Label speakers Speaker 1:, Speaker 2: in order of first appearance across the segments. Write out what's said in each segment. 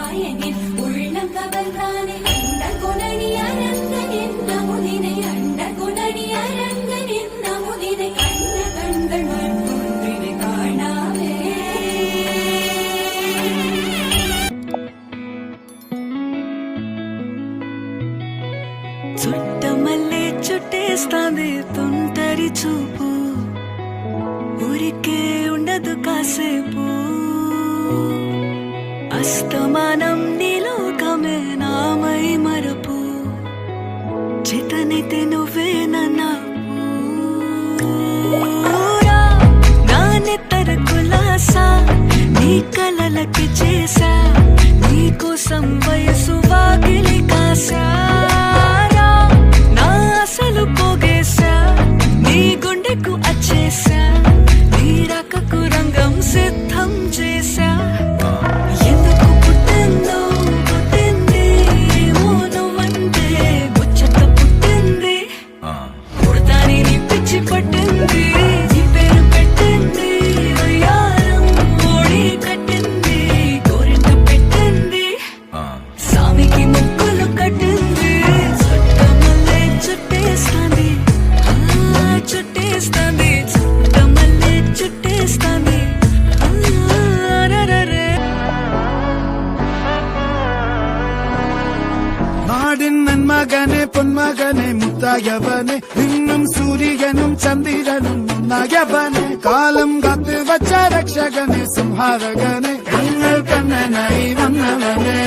Speaker 1: நாயகன் உள்ளம் கவர்ந்தானே அண்ட குணனி அரங்கன் என்ன முதினை அண்ட குணனி அரங்கன் என்ன முதினை கண்ண கண்கள் மற்றொன்றினை காணாவே
Speaker 2: చుట్టమల్లే చుట్టేస్తాంది తుంటరి చూపు ఊరికే ఉండదు కాసేపు అస్తమానం నీలోకమే నామై మరపు చేతనైతే నువ్వే నన్నా నా నెత్తర కులాసా నీ కలలకి చేసా నీ కోసం వయసు వాకిలి కాసా అసలు పోగేశా నీ గుండెకు అచ్చేసా నీ రకకు రంగం సిద్ధం చేశా ఎందుకు పుట్టిందో పుట్టింది ఏమో నువ్వంటే ముచ్చట పుట్టింది పుడతాని నీ పిచ్చి పట్టింది నీ పేరు పెట్టింది వయ్యారం ఓడి కట్టింది గోరింట పెట్టింది సామికి ముక్కులు కట్టింది చుట్టేస్తాంది చుట్టేస్తాంది చుట్టమల్లే చుట్టేస్తాంది
Speaker 3: நாடின் நன்மகனே பொன்மகனே முத்தாயவனே இன்னும் சூரியனும் சந்திரனும் முன்னாயவனே காலம் காத்து வச்ச ரக்ஷகனே சம்ஹாரகனே எங்கள் கண்ணனை வந்தவனே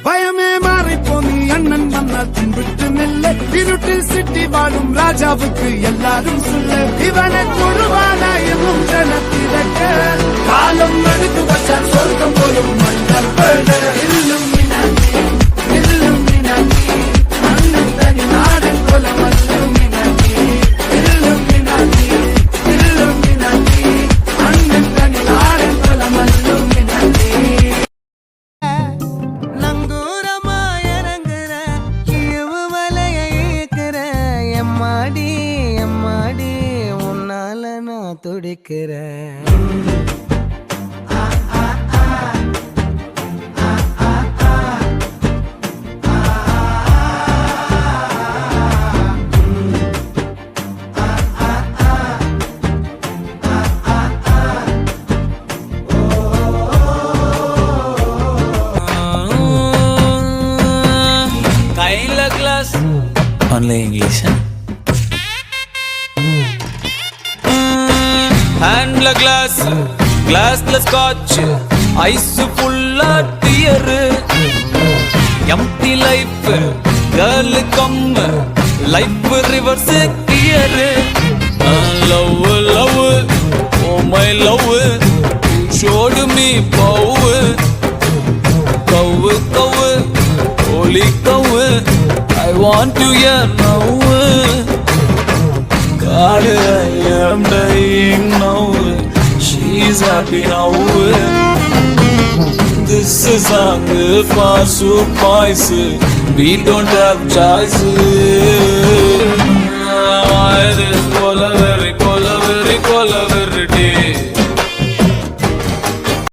Speaker 3: பயமே மாறிப்போ நீ அண்ணன் வந்தால் தின்பிட்டு நெல்ல இருட்டில் சிட்டி வாழும் ராஜாவுக்கு எல்லாரும் சொல்ல இவனை தொழுவானா எனும் ஜனத்திரக்க காலம் எடுத்து வச்சால் சொர்க்கம் போலும் மன்னர் இல்லும் இல்லும் அண்ணன் தனி நாடன் கொல மல்லும் இல்லும் இல்லும் அண்ணன் தனி நாடன் கொல மல்லும்
Speaker 4: துடிக்கிறேன்
Speaker 5: Kaila glass only English handle glass glassless scotch ice full of tear empty life girl come life reverse gear love love oh my love showed me power cow cow holy cow I want to hear now God, I am dying now. She's happy now. This is song for soup boys. We don't have choice. This